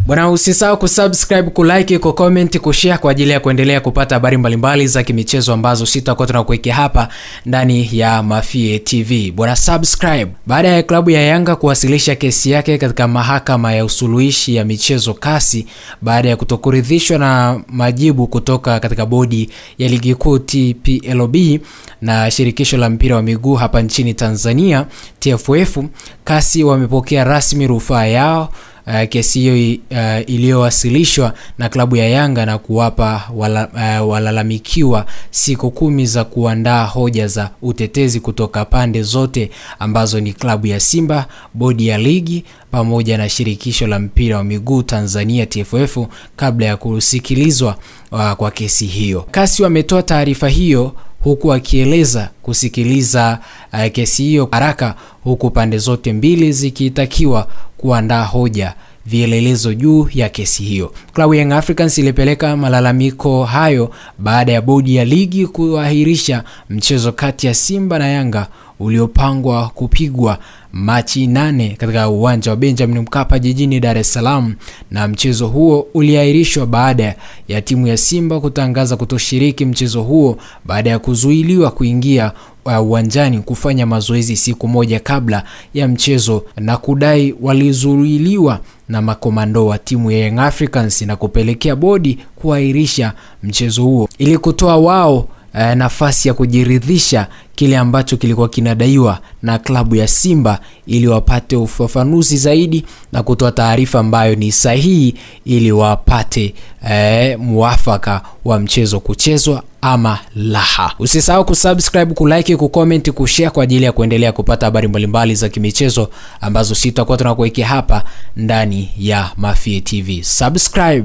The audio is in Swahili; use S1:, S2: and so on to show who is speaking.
S1: Bwana, usisahau kusubscribe, kulike, kucomment, kushare kwa ajili ya kuendelea kupata habari mbalimbali za kimichezo ambazo sitakuwa tunakuwekea hapa ndani ya Mafie TV. Bwana, subscribe. Baada ya klabu ya Yanga kuwasilisha kesi yake katika mahakama ya usuluhishi ya michezo CAS baada ya kutokuridhishwa na majibu kutoka katika bodi ya ligi kuu TPLB na shirikisho la mpira wa miguu hapa nchini Tanzania TFF, CAS wamepokea rasmi rufaa yao. Kesi hiyo iliyowasilishwa na klabu ya Yanga na kuwapa walalamikiwa siku 10 za kuandaa hoja za utetezi kutoka pande zote ambazo ni klabu ya Simba, bodi ya ligi pamoja na shirikisho la mpira wa miguu Tanzania TFF kabla ya kusikilizwa kwa kesi hiyo. CAS wametoa taarifa hiyo huku akieleza kusikiliza kesi hiyo haraka, huku pande zote mbili zikitakiwa kuandaa hoja vielelezo juu ya kesi hiyo. Klabu ya Young Africans ilipeleka malalamiko hayo baada ya bodi ya ligi kuahirisha mchezo kati ya Simba na Yanga uliopangwa kupigwa Machi 8 katika uwanja wa Benjamin Mkapa jijini Dar es Salaam, na mchezo huo uliahirishwa baada ya timu ya Simba kutangaza kutoshiriki mchezo huo baada ya kuzuiliwa kuingia uwanjani kufanya mazoezi siku moja kabla ya mchezo na kudai walizuiliwa na makomando wa timu ya Young Africans na kupelekea bodi kuahirisha mchezo huo ili kutoa wao nafasi ya kujiridhisha kile ambacho kilikuwa kinadaiwa na klabu ya Simba ili wapate ufafanuzi zaidi na kutoa taarifa ambayo ni sahihi ili wapate muafaka wa mchezo kuchezwa ama laha. Usisahau kusubscribe, kulike, kucomment, kushare kwa ajili ya kuendelea kupata habari mbalimbali za kimichezo ambazo sitakuwa tunakuwekea hapa ndani ya Mafie TV. Subscribe.